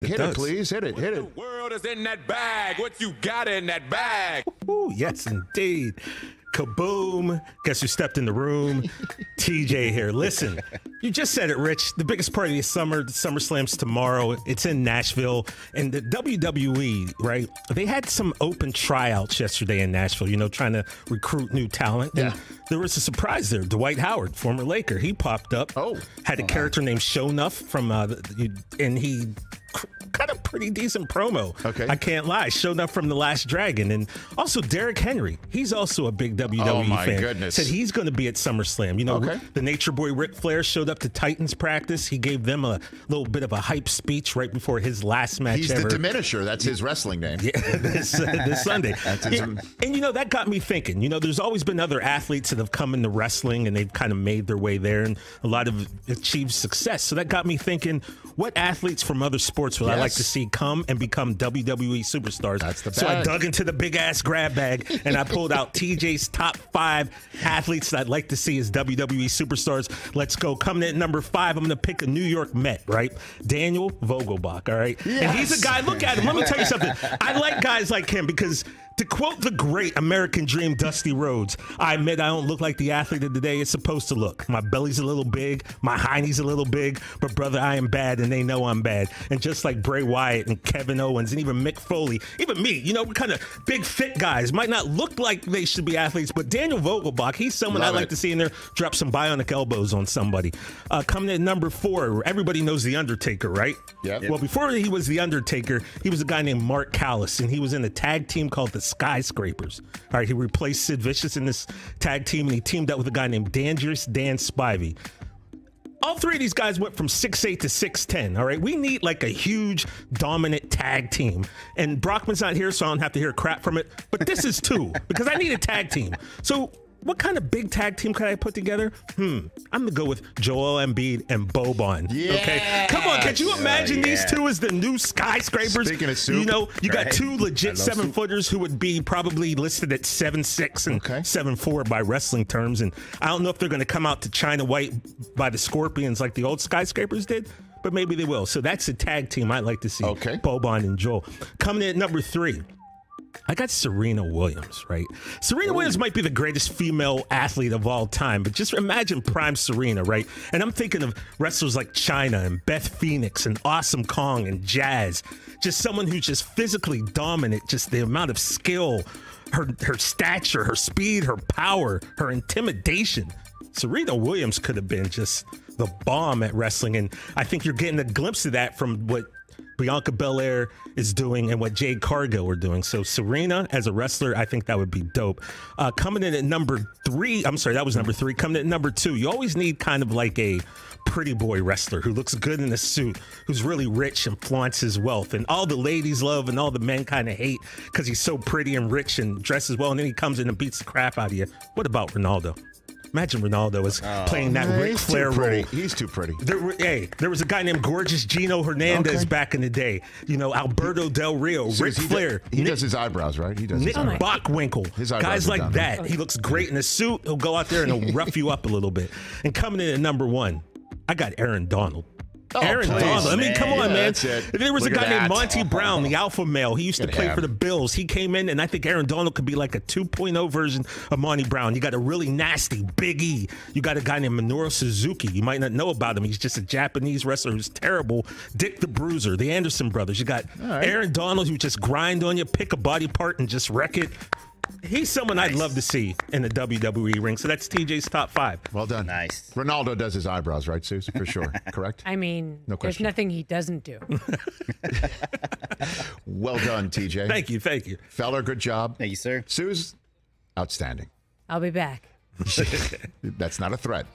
Hit it, please. Hit it. Hit it. What the world is in that bag? What you got in that bag? Ooh, yes, indeed. Kaboom. Guess who stepped in the room? TJ here. Listen, you just said it, Rich. The biggest party of the summer, the SummerSlam's tomorrow. It's in Nashville. And the WWE, right, they had some open tryouts yesterday in Nashville, you know, trying to recruit new talent. And there was a surprise there. Dwight Howard, former Laker, he popped up. Had a character named Shonuff from, and he cut a pretty decent promo. Okay. I can't lie. Shonuff from The Last Dragon. And also Derrick Henry. He's also a big WWE fan. Goodness. Said he's going to be at SummerSlam. You know, the Nature Boy Ric Flair showed up to Titans practice. He gave them a little bit of a hype speech right before his last match He's ever. the Diminisher. That's his wrestling name. Yeah, this Sunday. And, you know, that got me thinking. You know, there's always been other athletes that have come into wrestling and they've kind of made their way there, and a lot of achieved success. So that got me thinking, what athletes from other sports would I like to see come and become WWE superstars? That's the bag. So I dug into the big ass grab bag and I pulled out TJ's top 5 athletes that I'd like to see as WWE superstars. Let's go. Coming in at number 5, I'm going to pick a New York Met, right? Daniel VOGELBACH, all right? Yes. And he's a guy, look at him. Let me tell you something. I like guys like him because, to quote the great American Dream Dusty Rhodes, I admit I don't look like the athlete of the day is supposed to look. My belly's a little big, my hiney's a little big, but brother, I am bad and they know I'm bad. And just like Bray Wyatt and Kevin Owens and even Mick Foley, even me, you know, we're kind of big, fit guys. Might not look like they should be athletes, but Daniel VOGELBACH, he's someone I'd like to see in there drop some bionic elbows on somebody. Coming in at number 4, everybody knows The Undertaker, right? Yeah. Well, before he was The Undertaker, he was a guy named Mark Callis, and he was in a tag team called the Skyscrapers. All right, he replaced Sid Vicious in this tag team, and he teamed up with a guy named Dangerous Dan Spivey. All 3 of these guys went from 6'8" to 6'10", all right? We need like a huge, dominant tag team. And Brockman's not here, so I don't have to hear crap from it. But this is 2, because I need a tag team. So what kind of big tag team could I put together? I'm going to go with Joel Embiid and BOBAN. Yeah. Okay? Come on, could you imagine these 2 as the new Skyscrapers? Speaking of soup. You know, you got 2 legit 7-footers who would be probably listed at 7'6" and 7'4" by wrestling terms. And I don't know if they're going to come out to China White by the Scorpions like the old Skyscrapers did, but maybe they will. So that's a tag team I'd like to see. BOBAN and Joel. Coming in at number 3. I got Serena Williams, right? Serena Williams might be the greatest female athlete of all time, but just imagine prime Serena, right? And I'm thinking of wrestlers like Chyna and Beth Phoenix and Awesome Kong and Jazz. Just someone who's just physically dominant, just the amount of skill, her stature, her speed, her power, her intimidation. Serena Williams could have been just the bomb at wrestling, and I think you're getting a glimpse of that from what Bianca Belair is doing and what Jade Cargill are doing. So Serena as a wrestler, I think that would be dope. Coming in at number 3, I'm sorry, that was number 3. Coming in at number 2, you always need kind of like a pretty boy wrestler who looks good in a suit, who's really rich and flaunts his wealth. And all the ladies love and all the men kind of hate because he's so pretty and rich and dresses well, and then he comes in and beats the crap out of you. What about Ronaldo? Imagine Ronaldo is playing that Ric Flair role. He's too pretty. There was a guy named Gorgeous Gino Hernandez back in the day. You know, Alberto Del Rio, Ric Flair. He does his eyebrows, right? He does Nick Bockwinkel. Guys like that. He looks great in a suit. He'll go out there and he'll rough you up a little bit. And coming in at number 1, I got Aaron Donald. Aaron Donald. I mean, come on, man. There was a guy named Monty Brown, the alpha male. He used to play for the Bills. He came in, and I think Aaron Donald could be like a 2.0 version of Monty Brown. You got a really nasty Big E. You got a guy named Minoru Suzuki. You might not know about him. He's just a Japanese wrestler who's terrible. Dick the Bruiser, the Anderson brothers. You got Aaron Donald who just grind on you, pick a body part, and just wreck it. He's someone I'd love to see in the WWE ring. So that's TJ's top 5. Well done. Nice. Ronaldo does his eyebrows, right, Suze? For sure. Correct? I mean, there's nothing he doesn't do. Well done, TJ. Thank you. Thank you. Feller, good job. Thank you, sir. Suze, outstanding. I'll be back. That's not a threat.